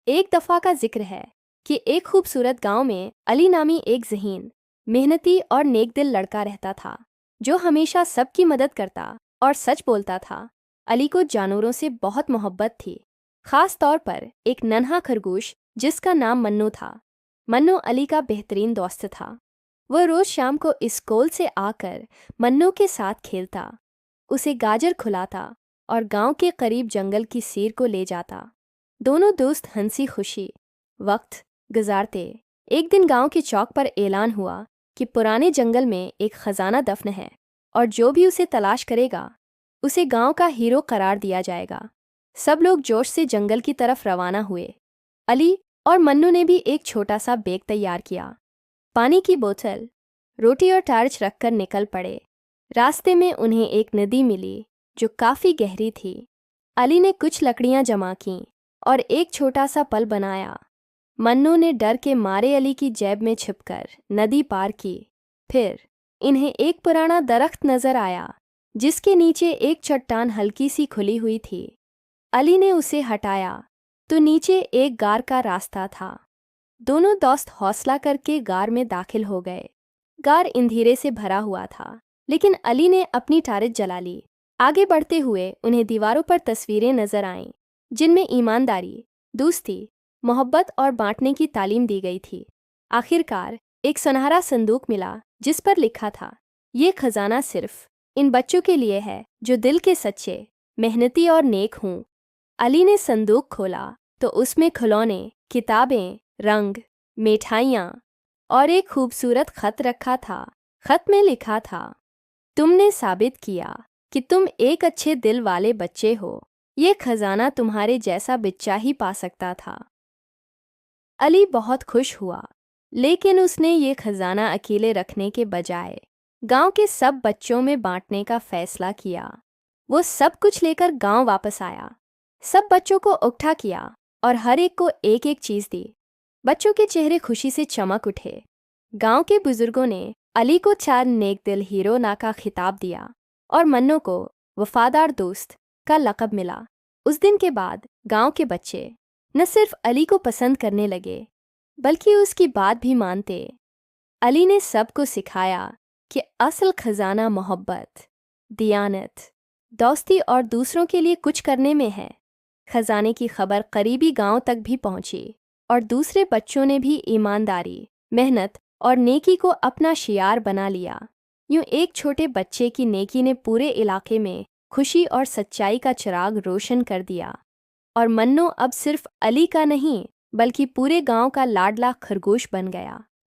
ایک دفعہ کا ذکر ہے کہ ایک خوبصورت گاؤں میں علی نامی ایک ذہین، محنتی اور نیک دل لڑکا رہتا تھا جو ہمیشہ سب کی مدد کرتا اور سچ بولتا تھا۔ علی کو جانوروں سے بہت محبت تھی، خاص طور پر ایک ننھا خرگوش جس کا نام منو تھا۔ منو علی کا بہترین دوست تھا۔ وہ روز شام کو اسکول سے آ کر منو کے ساتھ کھیلتا، اسے گاجر کھلاتا اور گاؤں کے قریب جنگل کی سیر کو لے جاتا۔ دونوں دوست ہنسی خوشی وقت گزارتے۔ ایک دن گاؤں کے چوک پر اعلان ہوا کہ پرانے جنگل میں ایک خزانہ دفن ہے اور جو بھی اسے تلاش کرے گا اسے گاؤں کا ہیرو قرار دیا جائے گا۔ سب لوگ جوش سے جنگل کی طرف روانہ ہوئے۔ علی اور منو نے بھی ایک چھوٹا سا بیگ تیار کیا، پانی کی بوتل، روٹی اور ٹارچ رکھ کر نکل پڑے۔ راستے میں انہیں ایک ندی ملی جو کافی گہری تھی۔ علی نے کچھ لکڑیاں جمع کیں اور ایک چھوٹا سا پل بنایا۔ منو نے ڈر کے مارے علی کی جیب میں چھپ کر ندی پار کی۔ پھر انہیں ایک پرانا درخت نظر آیا جس کے نیچے ایک چٹان ہلکی سی کھلی ہوئی تھی۔ علی نے اسے ہٹایا تو نیچے ایک غار کا راستہ تھا۔ دونوں دوست حوصلہ کر کے غار میں داخل ہو گئے۔ غار اندھیرے سے بھرا ہوا تھا لیکن علی نے اپنی ٹارچ جلا لی۔ آگے بڑھتے ہوئے انہیں دیواروں پر تصویریں نظر آئیں جن میں ایمانداری، دوستی، محبت اور بانٹنے کی تعلیم دی گئی تھی۔ آخر کار ایک سنہرا صندوق ملا جس پر لکھا تھا، یہ خزانہ صرف ان بچوں کے لیے ہے جو دل کے سچے، محنتی اور نیک ہوں۔ علی نے صندوق کھولا تو اس میں کھلونے، کتابیں، رنگ، مٹھائیاں اور ایک خوبصورت خط رکھا تھا۔ خط میں لکھا تھا، تم نے ثابت کیا کہ تم ایک اچھے دل والے بچے ہو، یہ خزانہ تمہارے جیسا بچہ ہی پا سکتا تھا۔ علی بہت خوش ہوا، لیکن اس نے یہ خزانہ اکیلے رکھنے کے بجائے گاؤں کے سب بچوں میں بانٹنے کا فیصلہ کیا۔ وہ سب کچھ لے کر گاؤں واپس آیا، سب بچوں کو اکٹھا کیا اور ہر ایک کو ایک ایک چیز دی۔ بچوں کے چہرے خوشی سے چمک اٹھے۔ گاؤں کے بزرگوں نے علی کو 4 نیک دل ہیرو نا کا خطاب دیا اور منو کو وفادار دوست کا لقب ملا۔ اس دن کے بعد گاؤں کے بچے نہ صرف علی کو پسند کرنے لگے بلکہ اس کی بات بھی مانتے۔ علی نے سب کو سکھایا کہ اصل خزانہ محبت، دیانت، دوستی اور دوسروں کے لیے کچھ کرنے میں ہے۔ خزانے کی خبر قریبی گاؤں تک بھی پہنچی اور دوسرے بچوں نے بھی ایمانداری، محنت اور نیکی کو اپنا شعار بنا لیا۔ یوں ایک چھوٹے بچے کی نیکی نے پورے علاقے میں خوشی اور سچائی کا چراغ روشن کر دیا، اور منو اب صرف علی کا نہیں بلکہ پورے گاؤں کا لاڈلا خرگوش بن گیا۔